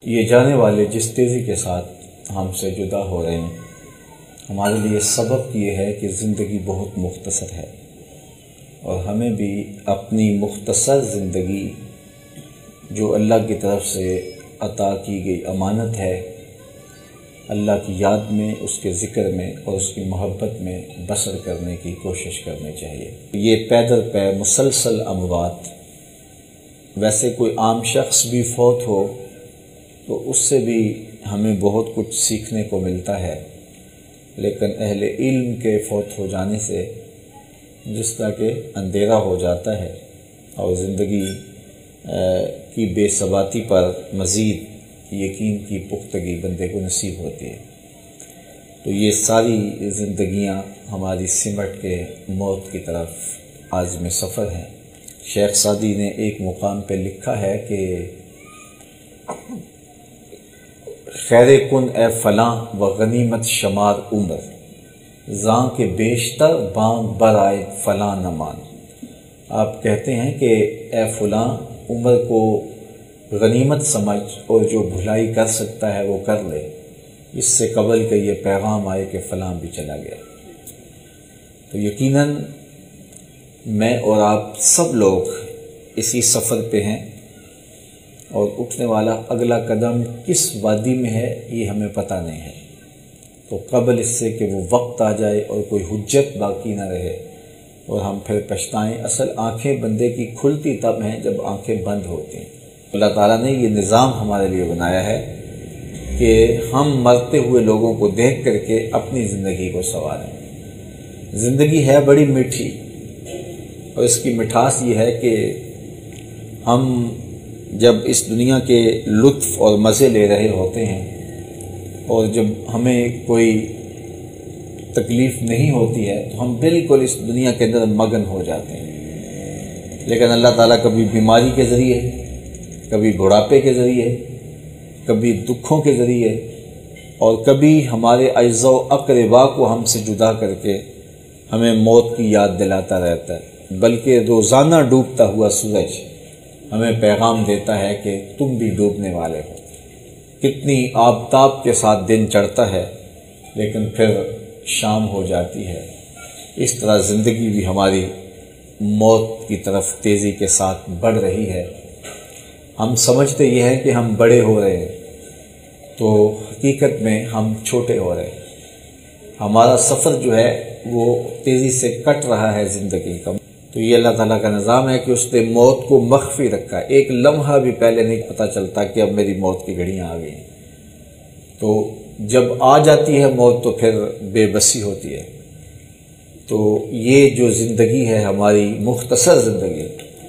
یہ جانے والے جس تیزی کے ساتھ ہم سے جدا ہو رہے ہیں، ہمارے لیے سبق یہ ہے کہ زندگی بہت مختصر ہے اور ہمیں بھی اپنی مختصر زندگی جو اللہ کی طرف سے عطا کی گئی امانت ہے، اللہ کی یاد میں، اس کے ذکر میں اور اس کی محبت میں بسر کرنے کی کوشش کرنی چاہیے۔ یہ پے در پے مسلسل اموات، ویسے کوئی عام شخص بھی فوت ہو تو اس سے بھی ہمیں بہت کچھ سیکھنے کو ملتا ہے، لیکن اہل علم کے فوت ہو جانے سے جس طرح کہ اندھیرا ہو جاتا ہے اور زندگی کی بے ثباتی پر مزید یقین کی پختگی بندے کو نصیب ہوتی ہے۔ تو یہ ساری زندگیاں ہماری سمٹ کے موت کی طرف عازم سفر ہیں۔ شیخ سعدی نے ایک مقام پہ لکھا ہے کہ خیر کن اے فلاں و غنیمت شمار عمر، زاں کے بیشتر بانگ برائے فلاں نمان۔ آپ کہتے ہیں کہ اے فلاں عمر کو غنیمت سمجھ اور جو بھلائی کر سکتا ہے وہ کر لے، اس سے قبل کہ یہ پیغام آئے کہ فلاں بھی چلا گیا۔ تو یقیناً میں اور آپ سب لوگ اسی سفر پہ ہیں اور اٹھنے والا اگلا قدم کس وادی میں ہے یہ ہمیں پتہ نہیں ہے۔ تو قبل اس سے کہ وہ وقت آ جائے اور کوئی حجت باقی نہ رہے اور ہم پھر پچھتائیں۔ اصل آنکھیں بندے کی کھلتی تب ہیں جب آنکھیں بند ہوتی ہیں۔ اللہ تعالیٰ نے یہ نظام ہمارے لیے بنایا ہے کہ ہم مرتے ہوئے لوگوں کو دیکھ کر کے اپنی زندگی کو سنواریں۔ زندگی ہے بڑی میٹھی اور اس کی مٹھاس یہ ہے کہ ہم جب اس دنیا کے لطف اور مزے لے رہے ہوتے ہیں اور جب ہمیں کوئی تکلیف نہیں ہوتی ہے تو ہم بالکل اس دنیا کے اندر مگن ہو جاتے ہیں، لیکن اللہ تعالیٰ کبھی بیماری کے ذریعے، کبھی بڑھاپے کے ذریعے، کبھی دکھوں کے ذریعے اور کبھی ہمارے اعزاء و اقرباء کو ہم سے جدا کر کے ہمیں موت کی یاد دلاتا رہتا ہے، بلکہ روزانہ ڈوبتا ہوا سورج ہمیں پیغام دیتا ہے کہ تم بھی ڈوبنے والے ہو۔ کتنی آفتاب کے ساتھ دن چڑھتا ہے لیکن پھر شام ہو جاتی ہے۔ اس طرح زندگی بھی ہماری موت کی طرف تیزی کے ساتھ بڑھ رہی ہے۔ ہم سمجھتے یہ ہیں کہ ہم بڑے ہو رہے ہیں، تو حقیقت میں ہم چھوٹے ہو رہے ہیں۔ ہمارا سفر جو ہے وہ تیزی سے کٹ رہا ہے زندگی کا۔ تو یہ اللہ تعالیٰ کا نظام ہے کہ اس نے موت کو مخفی رکھا ہے۔ ایک لمحہ بھی پہلے نہیں پتہ چلتا کہ اب میری موت کی گھڑیاں آ گئی ہیں۔ تو جب آ جاتی ہے موت تو پھر بے بسی ہوتی ہے۔ تو یہ جو زندگی ہے ہماری مختصر زندگی،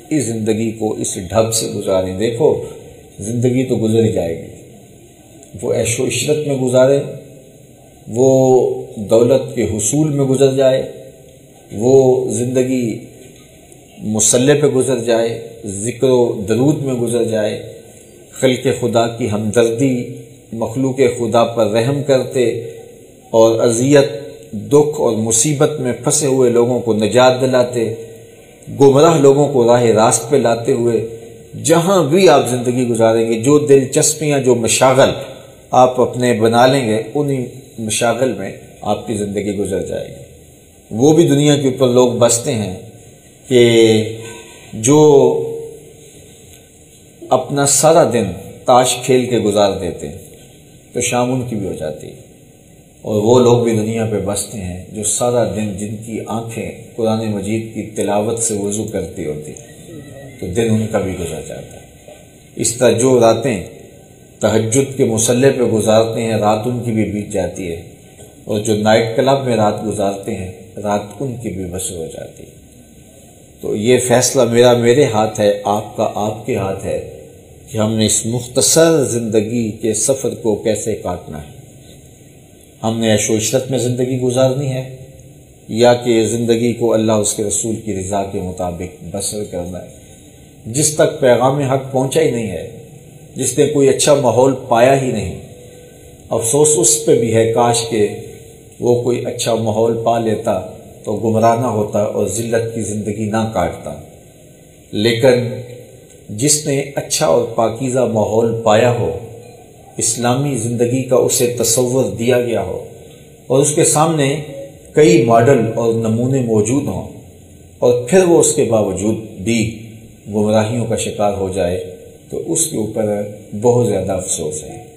اس زندگی کو اس ڈھب سے گزاریں۔ دیکھو زندگی تو گزر ہی جائے گی، وہ عیش و عشرت میں گزارے، وہ دولت کے حصول میں گزر جائے، وہ زندگی مصلی پہ گزر جائے، ذکر و درود میں گزر جائے، خلق خدا کی ہمدردی، مخلوق خدا پر رحم کرتے اور اذیت، دکھ اور مصیبت میں پھنسے ہوئے لوگوں کو نجات دلاتے، گمراہ لوگوں کو راہ راست پہ لاتے ہوئے جہاں بھی آپ زندگی گزاریں گے، جو دلچسپیاں، جو مشاغل آپ اپنے بنا لیں گے، انہی مشاغل میں آپ کی زندگی گزر جائے گی۔ وہ بھی دنیا کے اوپر لوگ بستے ہیں کہ جو اپنا سارا دن تاش کھیل کے گزار دیتے ہیں تو شام ان کی بھی ہو جاتی ہے، اور وہ لوگ بھی دنیا پہ بستے ہیں جو سارا دن، جن کی آنکھیں قرآن مجید کی تلاوت سے وضو کرتی ہوتی تو دن ان کا بھی گزر جاتا ہے۔ اس طرح جو راتیں تہجد کے مصلی پہ گزارتے ہیں رات ان کی بھی بیت جاتی ہے، اور جو نائٹ کلب میں رات گزارتے ہیں رات ان کی بھی بسر ہو جاتی ہے۔ تو یہ فیصلہ میرا میرے ہاتھ ہے، آپ کا آپ کے ہاتھ ہے کہ ہم نے اس مختصر زندگی کے سفر کو کیسے کاٹنا ہے۔ ہم نے عیش و عشرت میں زندگی گزارنی ہے یا کہ زندگی کو اللہ اس کے رسول کی رضا کے مطابق بسر کرنا ہے۔ جس تک پیغام حق پہنچا ہی نہیں ہے، جس نے کوئی اچھا ماحول پایا ہی نہیں، افسوس اس پہ بھی ہے، کاش کہ وہ کوئی اچھا ماحول پا لیتا تو گمراہ نہ ہوتا اور ذلت کی زندگی نہ کاٹتا۔ لیکن جس نے اچھا اور پاکیزہ ماحول پایا ہو اسلامی زندگی کا اسے تصور دیا گیا ہو اور اس کے سامنے کئی ماڈل اور نمونے موجود ہوں اور پھر وہ اس کے باوجود بھی گمراہیوں کا شکار ہو جائے تو اس کے اوپر بہت زیادہ افسوس ہے۔